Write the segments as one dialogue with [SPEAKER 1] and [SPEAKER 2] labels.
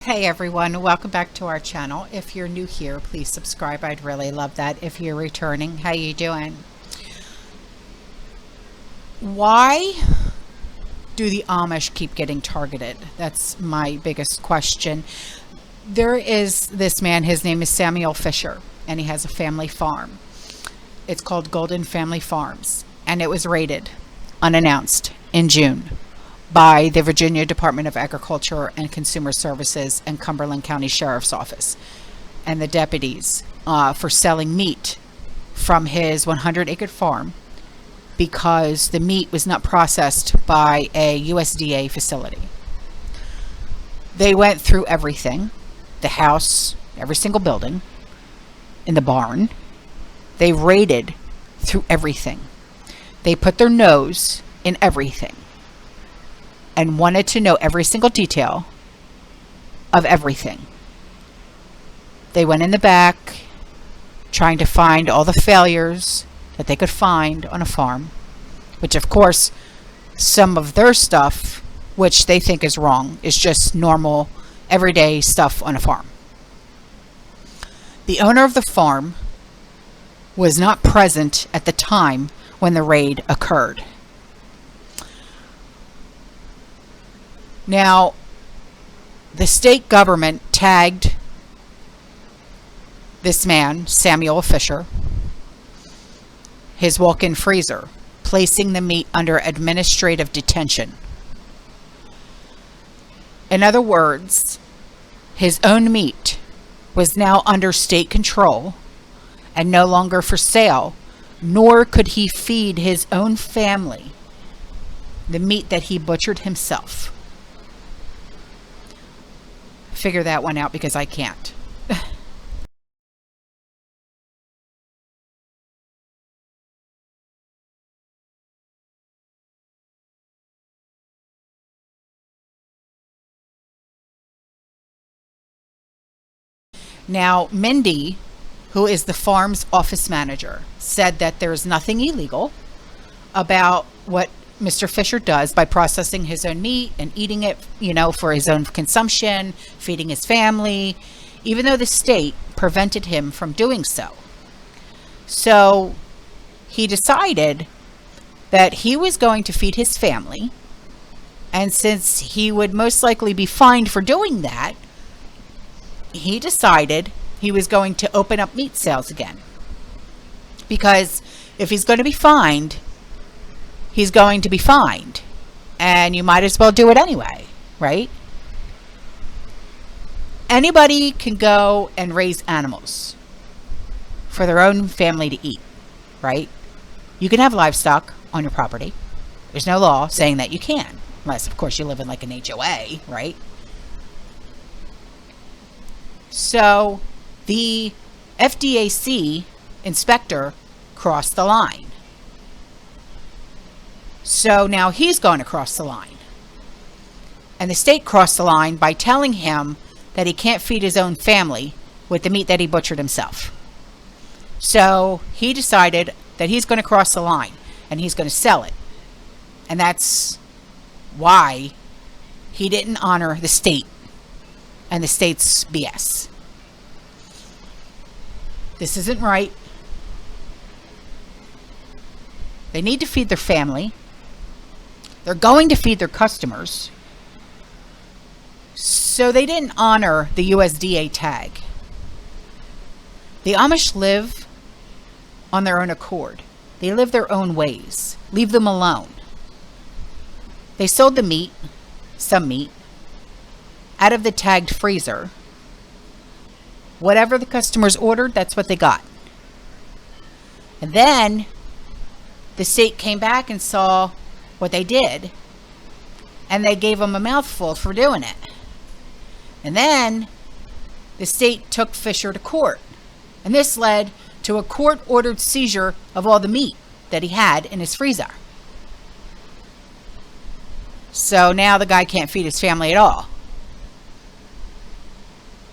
[SPEAKER 1] Hey everyone, welcome back to our channel. If you're new here, please subscribe. I'd really love that. If you're returning, how you doing? Why do the Amish keep getting targeted? That's my biggest question. There is this man, his name is Samuel Fisher, and he has a family farm. It's called Golden Family Farms, and it was raided unannounced in June by the Virginia Department of Agriculture and Consumer Services and Cumberland County Sheriff's Office and the deputies for selling meat from his 100-acre farm because the meat was not processed by a USDA facility. They went through everything, the house, every single building, in the barn. They raided through everything. They put their nose in everything and wanted to know every single detail of everything. They went in the back trying to find all the failures that they could find on a farm, which of course some of their stuff, which they think is wrong, is just normal everyday stuff on a farm. The owner of the farm was not present at the time when the raid occurred. Now, the state government tagged this man, Samuel Fisher, his walk-in freezer, placing the meat under administrative detention. In other words, his own meat was now under state control and no longer for sale, nor could he feed his own family the meat that he butchered himself. Figure that one out because I can't. Now, Mindy, who is the farm's office manager, said that there is nothing illegal about what Mr. Fisher does by processing his own meat and eating it, for his own consumption, feeding his family, even though the state prevented him from doing so. So he decided that he was going to feed his family, and since he would most likely be fined for doing that, he decided he was going to open up meat sales again. Because if he's going to be fined, he's going to be fined, and you might as well do it anyway, right? Anybody can go and raise animals for their own family to eat, right? You can have livestock on your property. There's no law saying that you can, unless, of course, you live in like an HOA, right? So the FDAC inspector crossed the line. So now he's going to cross the line. And the state crossed the line by telling him that he can't feed his own family with the meat that he butchered himself. So he decided that he's going to cross the line and he's going to sell it. And that's why he didn't honor the state and the state's BS. This isn't right. They need to feed their family. They're going to feed their customers. So they didn't honor the USDA tag. The Amish live on their own accord. They live their own ways. Leave them alone. They sold the meat, some meat, out of the tagged freezer. Whatever the customers ordered, that's what they got. And then the state came back and saw what they did, and they gave them a mouthful for doing it. And then the state took Fisher to court, and this led to a court-ordered seizure of all the meat that he had in his freezer. So now the guy can't feed his family at all.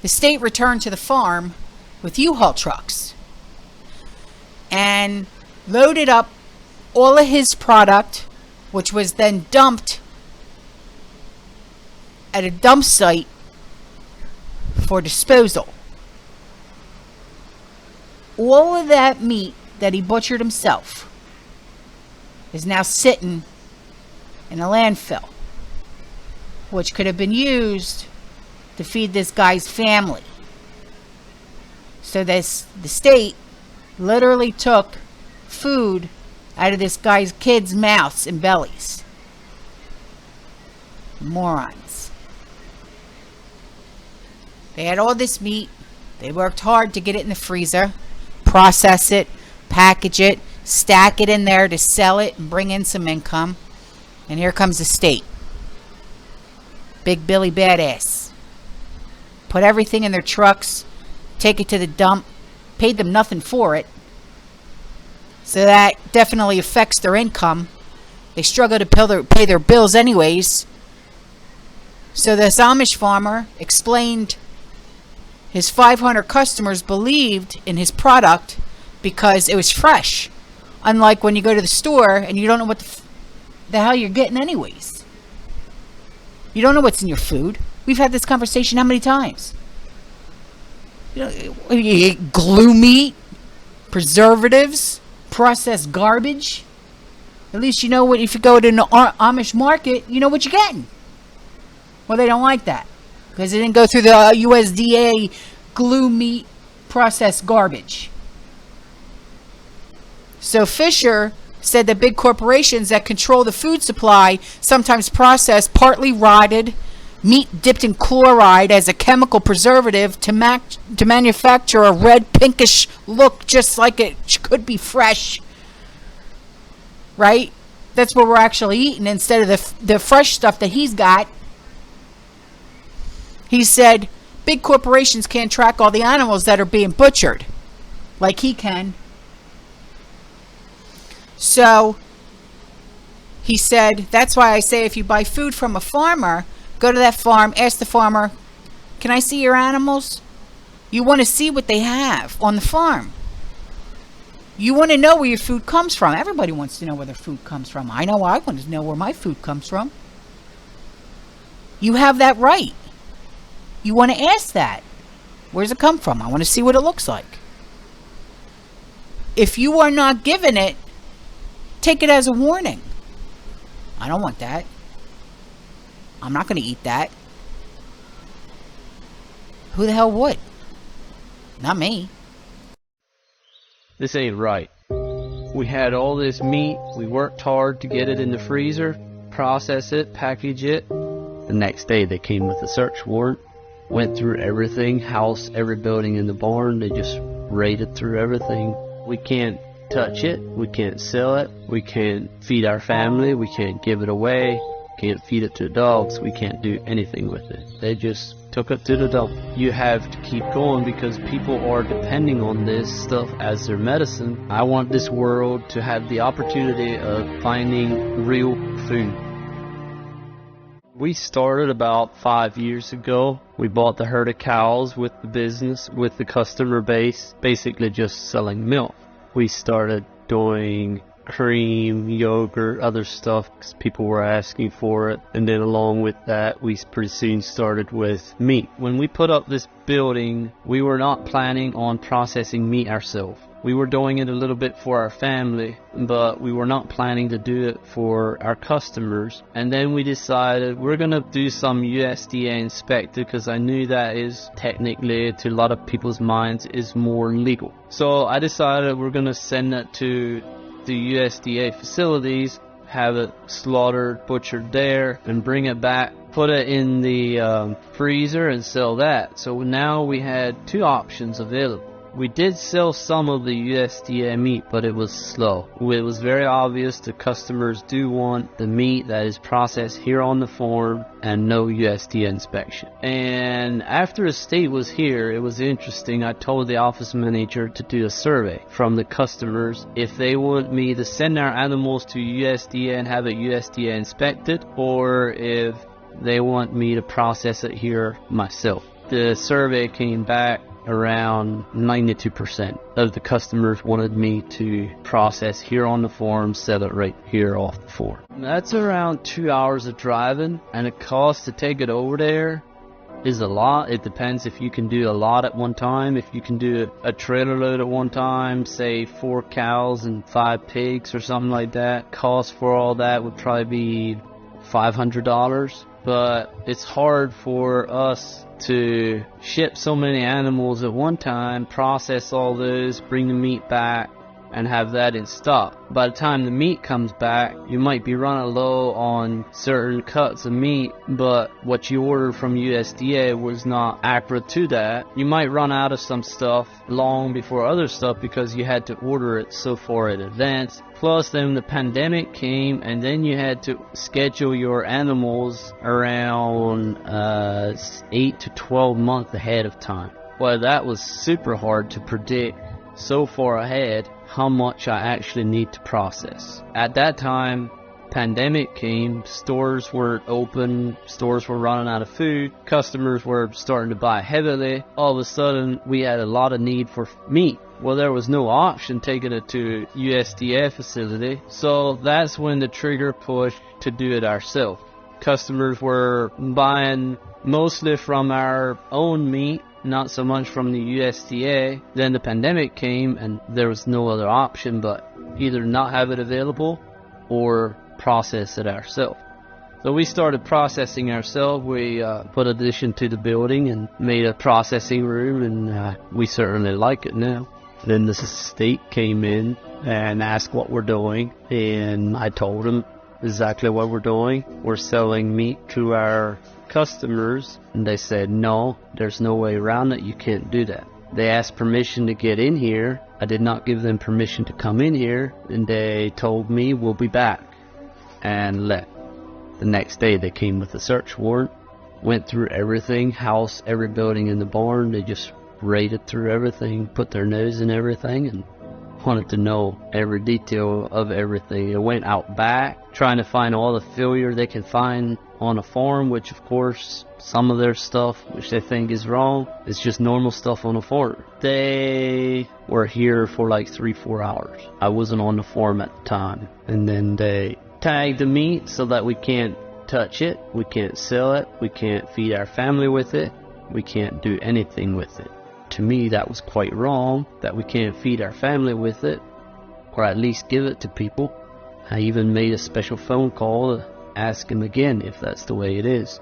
[SPEAKER 1] The state returned to the farm with U-Haul trucks and loaded up all of his product, which was then dumped at a dump site for disposal. All of that meat that he butchered himself is now sitting in a landfill, which could have been used to feed this guy's family. So the state literally took food out of this guy's kids' mouths and bellies. Morons. They had all this meat. They worked hard to get it in the freezer, process it, package it, stack it in there to sell it and bring in some income. And here comes the state. Big Billy Badass. Put everything in their trucks, take it to the dump, paid them nothing for it. So that definitely affects their income. They struggle to pay their bills anyways. So this Amish farmer explained his 500 customers believed in his product because it was fresh. Unlike when you go to the store and you don't know what the hell you're getting anyways. You don't know what's in your food. We've had this conversation how many times? You eat glue meat, preservatives, processed garbage. At least you know what, if you go to an Amish market, you know what you're getting. Well, they don't like that because it didn't go through the USDA glue meat processed garbage. So Fisher said that big corporations that control the food supply sometimes process partly rotted meat dipped in chloride as a chemical preservative to manufacture a red pinkish look just like it could be fresh. Right? That's what we're actually eating instead of the fresh stuff that he's got. He said big corporations can't track all the animals that are being butchered like he can. So he said, that's why I say if you buy food from a farmer, go to that farm, ask the farmer, can I see your animals? You want to see what they have on the farm. You want to know where your food comes from. Everybody wants to know where their food comes from. I know I want to know where my food comes from. You have that right. You want to ask that. Where's it come from? I want to see what it looks like. If you are not given it, take it as a warning. I don't want that. I'm not going to eat that. Who the hell would? Not me.
[SPEAKER 2] This ain't right. We had all this meat, we worked hard to get it in the freezer, process it, package it. The next day they came with a search warrant, went through everything, house, every building in the barn, they just raided through everything. We can't touch it, we can't sell it, we can't feed our family, we can't give it away, can't feed it to dogs, we can't do anything with it. They just took it to the dump. You have to keep going because people are depending on this stuff as their medicine. I want this world to have the opportunity of finding real food. We started about 5 years ago. We bought the herd of cows with the business, with the customer base, basically just selling milk. We started doing cream, yogurt, other stuff because people were asking for it. And then along with that, we pretty soon started with meat. When we put up this building, we were not planning on processing meat ourselves. We were doing it a little bit for our family, but we were not planning to do it for our customers. And then we decided we're going to do some USDA inspected because I knew that is technically, to a lot of people's minds, is more legal. So I decided we're going to send it to the USDA facilities, have it slaughtered, butchered there, and bring it back, put it in the freezer and sell that. So now we had two options available. We did sell some of the USDA meat, but it was slow. It was very obvious the customers do want the meat that is processed here on the farm and no USDA inspection. And after the state was here, it was interesting. I told the office manager to do a survey from the customers if they want me to send our animals to USDA and have it USDA inspected, or if they want me to process it here myself. The survey came back around 92% of the customers wanted me to process here on the farm, sell it right here off the farm. That's around 2 hours of driving, and the cost to take it over there is a lot. It depends if you can do a lot at one time. If you can do a trailer load at one time, say 4 cows and 5 pigs or something like that, cost for all that would probably be $500. But it's hard for us to ship so many animals at one time, process all those, bring the meat back, and have that in stock. By the time the meat comes back, you might be running low on certain cuts of meat, but what you ordered from USDA was not accurate to that. You might run out of some stuff long before other stuff because you had to order it so far in advance. Plus then the pandemic came, and then you had to schedule your animals around 8 to 12 months ahead of time. Well, that was super hard to predict so far ahead how much I actually need to process. At that time, pandemic came, stores weren't open, stores were running out of food, customers were starting to buy heavily. All of a sudden, we had a lot of need for meat. Well, there was no option taking it to USDA facility, so that's when the trigger pushed to do it ourselves. Customers were buying mostly from our own meat, not so much from the USDA. Then the pandemic came and there was no other option but either not have it available or process it ourselves. So we started processing ourselves. We put addition to the building and made a processing room, and we certainly like it now. Then the state came in and asked what we're doing, and I told them exactly what we're doing. We're selling meat to our customers, and they said no, there's no way around it, you can't do that. They asked permission to get in here. I did not give them permission to come in here, and they told me we'll be back and left. The next day they came with a search warrant, went through everything, house, every building in the barn. They just raided through everything, put their nose in everything, and wanted to know every detail of everything. They went out back trying to find all the failure they could find on a farm, which of course some of their stuff which they think is wrong, it's just normal stuff on a farm. They were here for like 3-4 hours. I wasn't on the farm at the time, and then they tagged the meat so that we can't touch it, we can't sell it, we can't feed our family with it, we can't do anything with it. To me, that was quite wrong, that we can't feed our family with it, or at least give it to people. I even made a special phone call to ask him again if that's the way it is.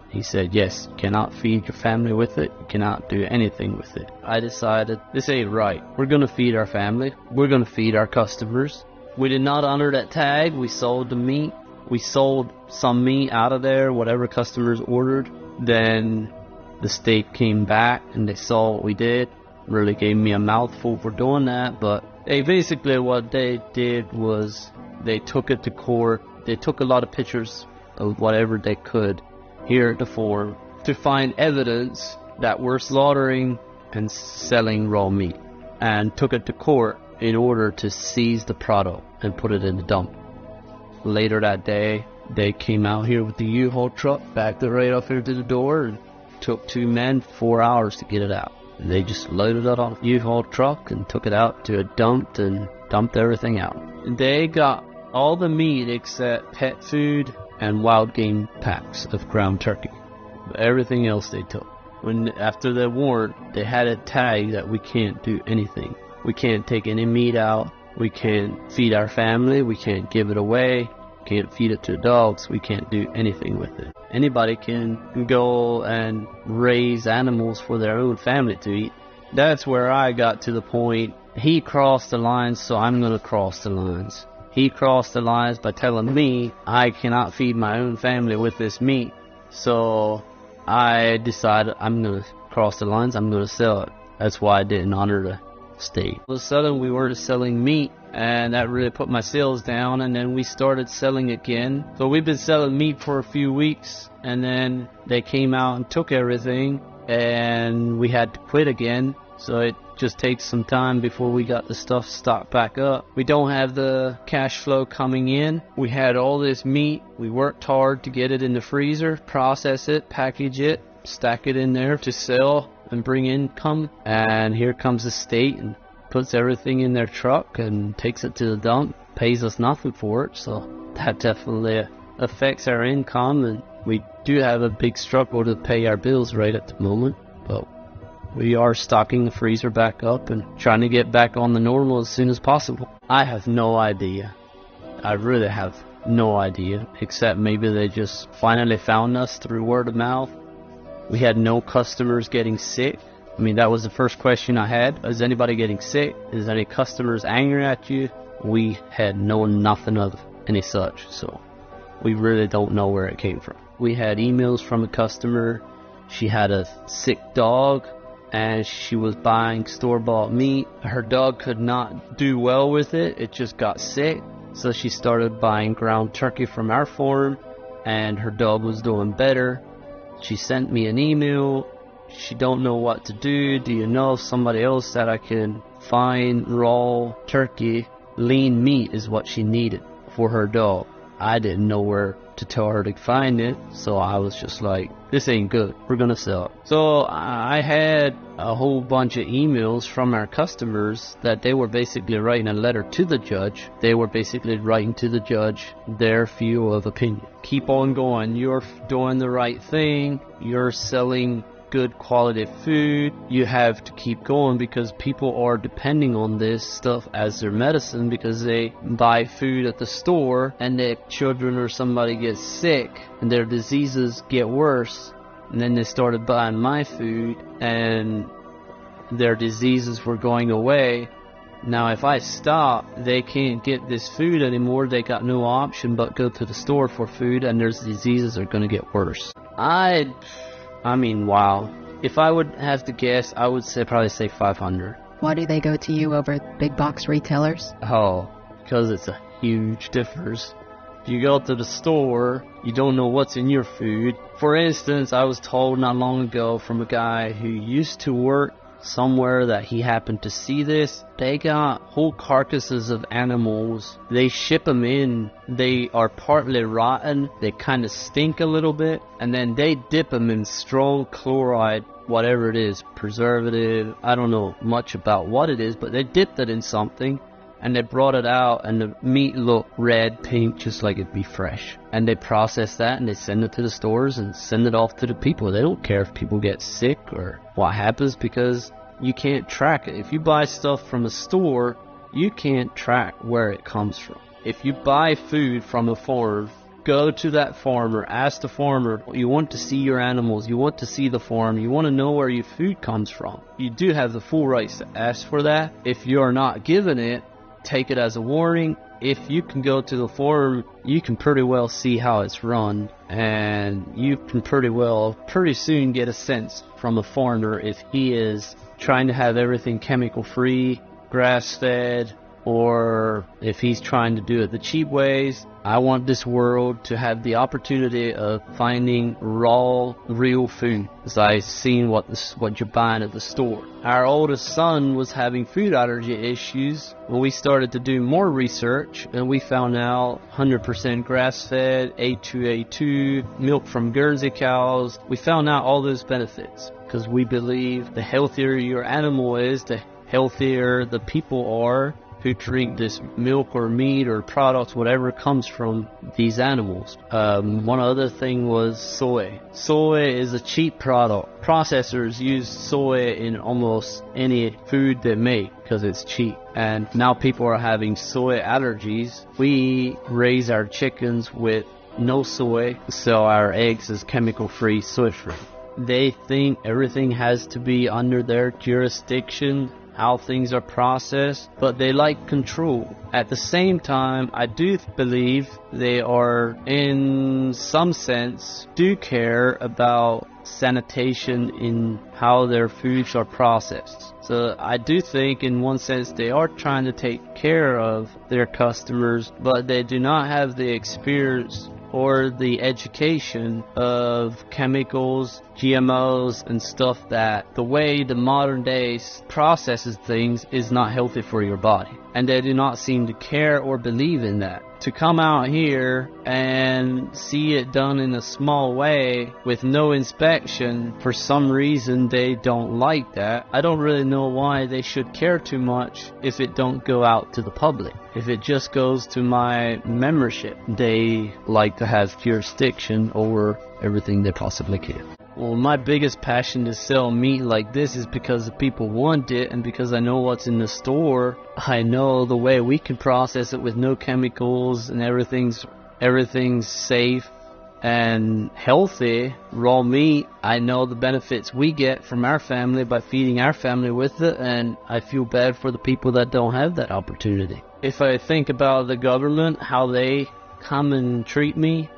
[SPEAKER 2] He said, yes, you cannot feed your family with it, you cannot do anything with it. I decided, this ain't right. We're going to feed our family, we're going to feed our customers. We did not honor that tag, we sold the meat. We sold some meat out of there, whatever customers ordered. Then the state came back and they saw what we did. Really gave me a mouthful for doing that, but basically what they did was they took it to court. They took a lot of pictures of whatever they could here at the farm to find evidence that we're slaughtering and selling raw meat, and took it to court in order to seize the product and put it in the dump. Later that day, they came out here with the U-Haul truck, backed it right up here to the door, and took 2 men 4 hours to get it out. And they just loaded it on a U-Haul truck and took it out to a dump and dumped everything out. They got all the meat except pet food and wild game packs of ground turkey. But everything else they took. After the warrant, they had a tag that we can't do anything. We can't take any meat out. We can't feed our family. We can't give it away. Can't feed it to dogs. We can't do anything with it. Anybody can go and raise animals for their own family to eat. That's where I got to the point. He crossed the lines, so I'm going to cross the lines. He crossed the lines by telling me I cannot feed my own family with this meat. So I decided I'm going to cross the lines. I'm going to sell it. That's why I didn't honor the state. All of a sudden we weren't selling meat, and that really put my sales down, and then we started selling again. So we've been selling meat for a few weeks, and then they came out and took everything, and we had to quit again. So it just takes some time before we got the stuff stocked back up. We don't have the cash flow coming in. We had all this meat. We worked hard to get it in the freezer, process it, package it, stack it in there to sell and bring income. And here comes the state and puts everything in their truck and takes it to the dump, pays us nothing for it. So that definitely affects our income, and we do have a big struggle to pay our bills right at the moment, but we are stocking the freezer back up and trying to get back on the normal as soon as possible. I have no idea. I really have no idea, except maybe they just finally found us through word of mouth. We had no customers getting sick. I mean, that was the first question I had. Is anybody getting sick? Is any customers angry at you? We had nothing of any such, so we really don't know where it came from. We had emails from a customer. She had a sick dog, and she was buying store-bought meat. Her dog could not do well with it. It just got sick. So she started buying ground turkey from our farm, and her dog was doing better. She sent me an email. She don't know what to do. Do you know of somebody else that I can find raw turkey? Lean meat is what she needed for her dog. I didn't know where to tell her to find it, so I was just like, this ain't good. We're gonna sell it. So I had a whole bunch of emails from our customers that they were basically writing a letter to the judge. They were basically writing to the judge their view of opinion. Keep on going. You're doing the right thing. You're selling good quality food. You have to keep going because people are depending on this stuff as their medicine, because they buy food at the store and their children or somebody gets sick and their diseases get worse, and then they started buying my food and their diseases were going away. Now if I stop, they can't get this food anymore. They got no option but go to the store for food, and their diseases are going to get worse. I mean, wow. If I would have to guess, I would probably say 500.
[SPEAKER 3] Why do they go to you over big box retailers?
[SPEAKER 2] Oh, because it's a huge difference. If you go to the store, you don't know what's in your food. For instance, I was told not long ago from a guy who used to work somewhere that he happened to see this. They got whole carcasses of animals. They ship them in. They are partly rotten. They kind of stink a little bit. And then they dip them in strong chloride, whatever it is, preservative. I don't know much about what it is, but they dipped it in something. And they brought it out, and the meat looked red, pink, just like it'd be fresh. And they process that, and they send it to the stores and send it off to the people. They don't care if people get sick or what happens, because you can't track it. If you buy stuff from a store, you can't track where it comes from. If you buy food from a farm, go to that farmer, ask the farmer. You want to see your animals, you want to see the farm, you want to know where your food comes from. You do have the full rights to ask for that. If you're not given it, take it as a warning. If you can go to the farm, you can pretty well see how it's run, and you can pretty soon get a sense from a farmer if he is trying to have everything chemical free, grass fed, or if he's trying to do it the cheap ways. I want this world to have the opportunity of finding raw, real food, as I've seen what you're buying at the store. Our oldest son was having food allergy issues. When we started to do more research, and we found out 100% grass-fed, A2A2, milk from Guernsey cows. We found out all those benefits, because we believe the healthier your animal is, the healthier the people are who drink this milk or meat or products, whatever comes from these animals. One other thing was soy. Soy is a cheap product. Processors use soy in almost any food they make because it's cheap. And now people are having soy allergies. We raise our chickens with no soy, sell our eggs as chemical-free, soy-free. They think everything has to be under their jurisdiction, how things are processed, but they like control. At the same time, I do believe they are, in some sense, do care about sanitation in how their foods are processed. So I do think in one sense they are trying to take care of their customers, but they do not have the experience or the education of chemicals, GMOs, and stuff that the way the modern day processes things is not healthy for your body. And they do not seem to care or believe in that. To come out here and see it done in a small way with no inspection, for some reason and they don't like that, I don't really know why they should care too much if it don't go out to the public. If it just goes to my membership, they like to have jurisdiction over everything they possibly can. Well, my biggest passion to sell meat like this is because the people want it, and because I know what's in the store. I know the way we can process it with no chemicals, and everything's safe and healthy. Raw meat, I know the benefits we get from our family by feeding our family with it, and I feel bad for the people that don't have that opportunity. If I think about the government, how they come and treat me,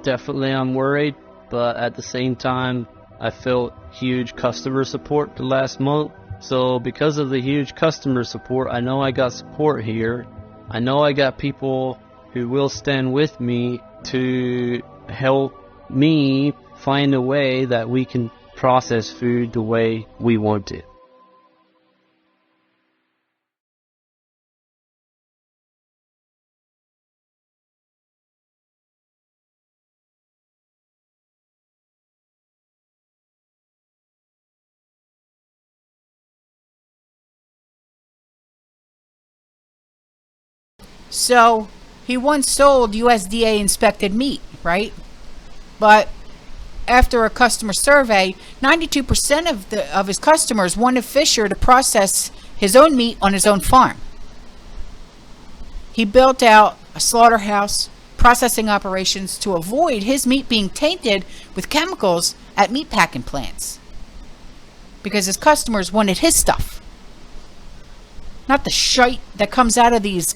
[SPEAKER 2] definitely I'm worried. But at the same time, I felt huge customer support the last month. So because of the huge customer support, I know I got support here. I know I got people who will stand with me to help me find a way that we can process food the way we want it.
[SPEAKER 1] So he once sold USDA inspected meat, right? But after a customer survey, 92% of his customers wanted Fisher to process his own meat on his own farm. He built out a slaughterhouse, processing operations to avoid his meat being tainted with chemicals at meatpacking plants, because his customers wanted his stuff, not the shite that comes out of these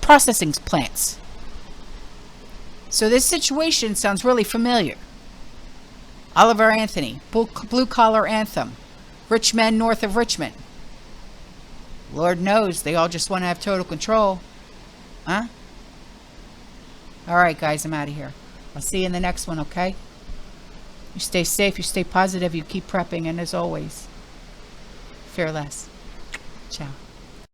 [SPEAKER 1] processing plants. So this situation sounds really familiar. Oliver Anthony, Blue Collar Anthem, Rich Men North of Richmond. Lord knows they all just want to have total control. Huh? Alright guys, I'm out of here. I'll see you in the next one, okay? You stay safe, you stay positive, you keep prepping, and as always, fear less. Ciao.